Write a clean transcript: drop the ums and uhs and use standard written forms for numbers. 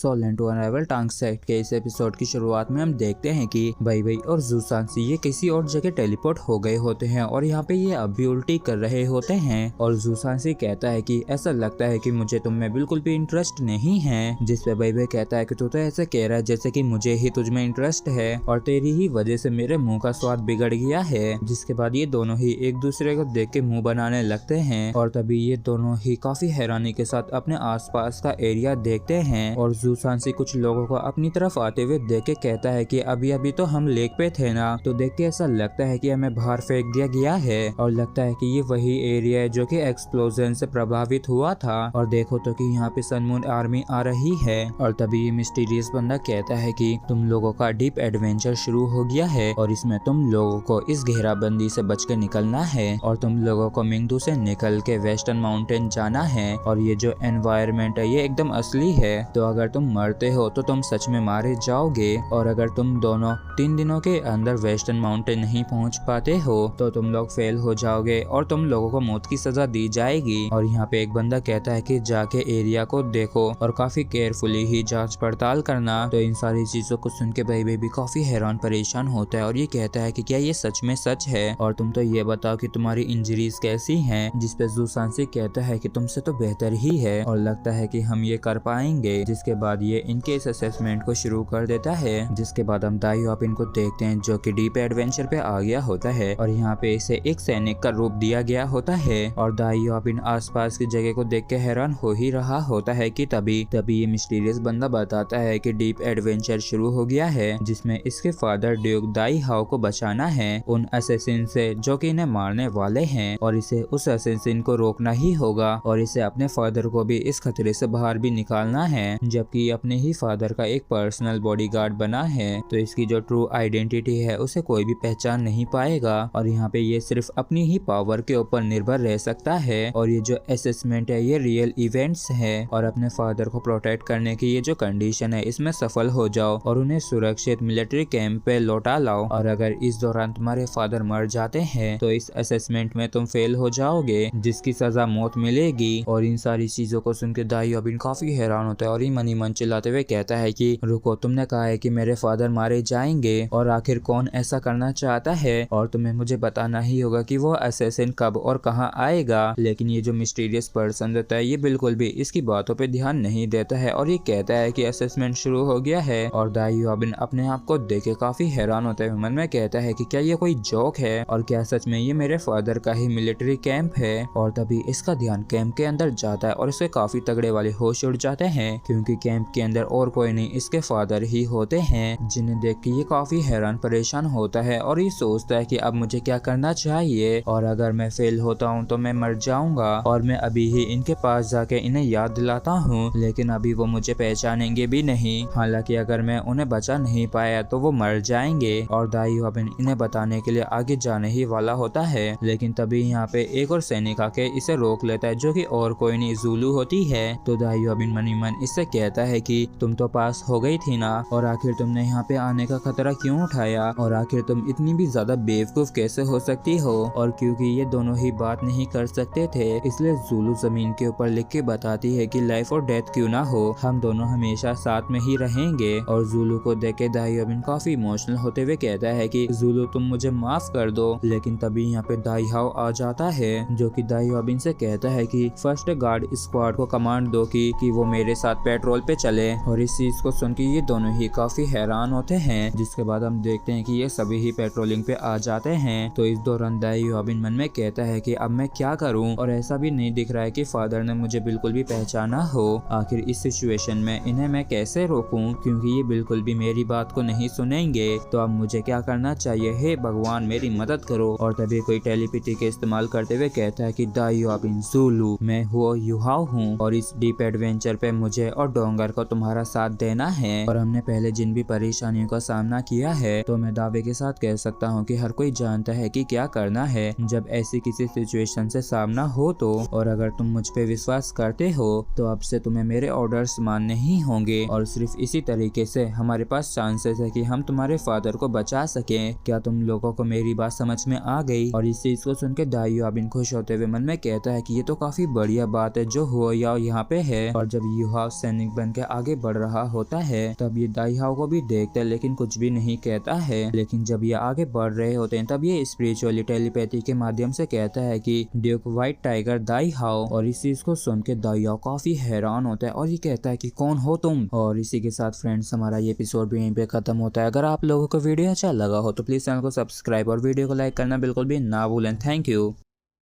सोलेंट to अनराइवल टांग set के इस एपिसोड की शुरुआत में हम देखते हैं कि बई और जूसांसी ये किसी और जगह टेलीपोर्ट हो गए होते हैं और यहाँ पे ये अब भी उल्टी कर रहे होते हैं और जूसांसी कहता है कि ऐसा लगता है कि मुझे तुम में बिल्कुल भी इंटरेस्ट नहीं है, जिस पे बई कहता है कि तू तो ऐसे कह रहा है जैसे कि मुझे ही तुझ में इंटरेस्ट है और तेरी ही वजह से मेरे मुंह का स्वाद बिगड़ गया है। जिसके बाद ये दोनों ही एक दूसरे को देख के मुंह बनाने लगते हैं और तभी ये दोनों ही काफी हैरानी के साथ अपने आसपास का एरिया देखते हैं और जूसांसी कुछ लोगों को अपनी तरफ आते हुए देख के कहता है कि अभी अभी तो हम लेक पे थे ना, तो देख के ऐसा लगता है कि हमें बाहर फेंक दिया गया है और लगता है कि ये वही एरिया है जो कि एक्सप्लोजन से प्रभावित हुआ था और देखो तो कि यहाँ पे सनमून आर्मी आ रही है। और तभी ये मिस्टीरियस बंदा कहता है कि तुम लोगों का डीप एडवेंचर शुरू हो गया है और इसमें तुम लोगों को इस घेराबंदी से बच के निकलना है और तुम लोगों को मिंगदू से निकल के वेस्टर्न माउंटेन जाना है और ये जो एनवायरनमेंट है ये एकदम असली है, तो अगर तुम मरते हो तो तुम सच में मारे जाओगे और अगर तुम दोनों 3 दिनों के अंदर वेस्टर्न माउंटेन नहीं पहुंच पाते हो तो तुम लोग फेल हो जाओगे और तुम लोगों को मौत की सजा दी जाएगी। और यहाँ पे एक बंदा कहता है कि जाके एरिया को देखो और काफी केयरफुली ही जांच पड़ताल करना। तो इन सारी चीजों को सुन के भाई भी काफी हैरान परेशान होता है और ये कहता है कि क्या ये सच में सच है और तुम तो ये बताओ कि तुम्हारी इंजरीज कैसी हैं। जिस पे जूसांसी कहता है कि तुमसे तो बेहतर ही है और लगता है कि हम ये कर पाएंगे। जिसके बाद ये इनके इस असेसमेंट को शुरू कर देता है। जिसके बाद हम दाईयोपिन को देखते हैं जो कि डीप एडवेंचर पे आ गया होता है और यहाँ पे इसे एक सैनिक का रूप दिया गया होता है और दाईयोपिन आसपास की जगह को देख के हैरान हो ही रहा होता है कि तभी ये मिस्टीरियस बंदा बताता है कि डीप एडवेंचर शुरू हो गया है जिसमें इसके फादर ड्यूक दाई हाउ को बचाना है उन असैसिन से जो कि इन्हें मारने वाले हैं और इसे उस असैसिन को रोकना ही होगा और इसे अपने फादर को भी इस खतरे से बाहर भी निकालना है, जबकि अपने ही फादर का एक पर्सनल बॉडीगार्ड बना है तो इसकी जो ट्रू आइडेंटिटी है उसे कोई भी पहचान नहीं पाएगा और यहाँ पे ये सिर्फ अपनी ही पावर के ऊपर निर्भर रह सकता है और ये जो असेसमेंट है ये रियल इवेंट्स है और अपने फादर को प्रोटेक्ट करने की ये जो कंडीशन है इसमें सफल हो जाओ और उन्हें सुरक्षित मिलिट्री कैंप पे लौटा लाओ और अगर इस दौरान तुम्हारे फादर मर जाते हैं तो इस असेसमेंट में तुम फेल हो जाओगे जिसकी सजा मौत मिलेगी। और इन सारी चीजों को सुन के दाईयोपिन काफी हैरान होता है और मन ही मन चिल्लाते हुए कहता है कि रुको, तुमने कहा है कि मेरे फादर मारे जाएंगे और आखिर कौन ऐसा करना चाहता है और तुम्हें मुझे बताना ही होगा कि वो असेसिन कब और कहाँ आएगा। लेकिन ये जो मिस्टीरियस पर्सन रहता है ये बिल्कुल भी इसकी बातों पे ध्यान नहीं देता है और ये कहता है कि असेसमेंट शुरू हो गया है और दाईयोपिन अपने आप को देखे काफी हैरान होता है। मन में कहता है कि क्या ये कोई जोक है और क्या सच में ये मेरे फादर का ही मिलिट्री कैंप है। और तभी इसका ध्यान कैंप के अंदर जाता है और इसे काफी तगड़े वाले होश उड़ जाते हैं क्योंकि कैंप के अंदर और कोई नहीं इसके फादर ही होते हैं, जिन्हें देख के ये काफी हैरान परेशान होता है और ये सोचता है कि अब मुझे क्या करना चाहिए और अगर मैं फेल होता हूँ तो मैं मर जाऊंगा और मैं अभी ही इनके पास जाके इन्हें याद दिलाता हूँ लेकिन अभी वो मुझे पहचानेंगे भी नहीं, हालांकि अगर मैं उन्हें बचा नहीं पाया तो वो मर जाएंगे। और दाईयोपिन इन्हें बताने के लिए आगे जाने ही वाला होता है लेकिन तभी यहाँ पे एक और सैनिक आके इसे रोक लेता है जो कि और कोई नहीं ज़ुलू होती है। तो दाईयोपिन मन ही मन इससे कहता है कि तुम तो पास हो गई थी ना और आखिर तुमने यहाँ पे आने का खतरा क्यों उठाया और आखिर तुम इतनी भी ज्यादा बेवकूफ कैसे हो सकती हो। और क्योंकि ये दोनों ही बात नहीं कर सकते थे इसलिए ज़ुलू जमीन के ऊपर लिख के बताती है कि लाइफ और डेथ क्यों ना हो, हम दोनों हमेशा साथ में ही रहेंगे। और ज़ुलू को देख के दाईयोपिन काफी इमोशनल होते हुए कहता है कि ज़ुलू तुम मुझे माफ कर दो। लेकिन तभी यहाँ पे दाई हाउ आ जाता है जो कि दाईयोपिन से कहता है कि फर्स्ट गार्ड स्क्वाड को कमांड दो कि वो मेरे साथ पेट्रोल पे चले। और इस चीज को सुन के ये दोनों ही काफी हैरान होते हैं। जिसके बाद हम देखते हैं कि ये सभी ही पेट्रोलिंग पे आ जाते हैं। तो इस दौरान दाईयोपिन मन में कहता है कि अब मैं क्या करूं और ऐसा भी नहीं दिख रहा है कि फादर ने मुझे बिल्कुल भी पहचाना हो। आखिर इस सिचुएशन में इन्हें मैं कैसे रोकूं क्योंकि ये बिल्कुल भी मेरी बात को नहीं सुनेंगे। तो अब मुझे क्या करना चाहिए, हे भगवान मेरी मदद करो। और तभी कोई टेलीपैथी के इस्तेमाल करते हुए कहता है कि दाईयोपिन ज़ुलू मैं हुओ युहाओ हूँ और इस डीप एडवेंचर पे मुझे और डोंगर को तुम्हारा साथ देना है और हमने पहले जिन भी परेशानियों का सामना किया है तो मैं दावे के साथ कह सकता हूँ कि हर कोई जानता है कि क्या करना है जब ऐसी किसी सिचुएशन से सामना हो तो। और अगर तुम मुझ पे विश्वास करते हो तो अब से तुम्हें मेरे ऑर्डर्स मानने ही होंगे और सिर्फ इसी तरीके से हमारे पास चांसेस है कि हम तुम्हारे फादर को बचा सके। क्या तुम लोगों को मेरी बात समझ में आ गई। और इस चीज को सुन के दाईयोपिन खुश होते हुए मन में कहता है कि ये तो काफी बढ़िया बात है जो हुआ यहाँ पे है। और जब युहाओ सैनिक बन के आगे बढ़ रहा होता है। तब ये दाई हाओ को भी देखता है लेकिन कुछ भी नहीं कहता है। लेकिन जब ये आगे बढ़ रहे होते हैं तब ये स्पिरिचुअली टेलीपैथी के माध्यम से कहता है कि ड्यूक व्हाइट टाइगर दाई हाओ। और इस चीज को सुन के दाई हाओ काफी हैरान होता है और ये कहता है कि कौन हो तुम। और इसी के साथ फ्रेंड्स हमारा ये एपिसोड भी यहीं पे खत्म होता है। अगर आप लोगों को वीडियो अच्छा लगा हो तो प्लीज चैनल को सब्सक्राइब और वीडियो को लाइक करना बिल्कुल भी ना भूलें। Thank you.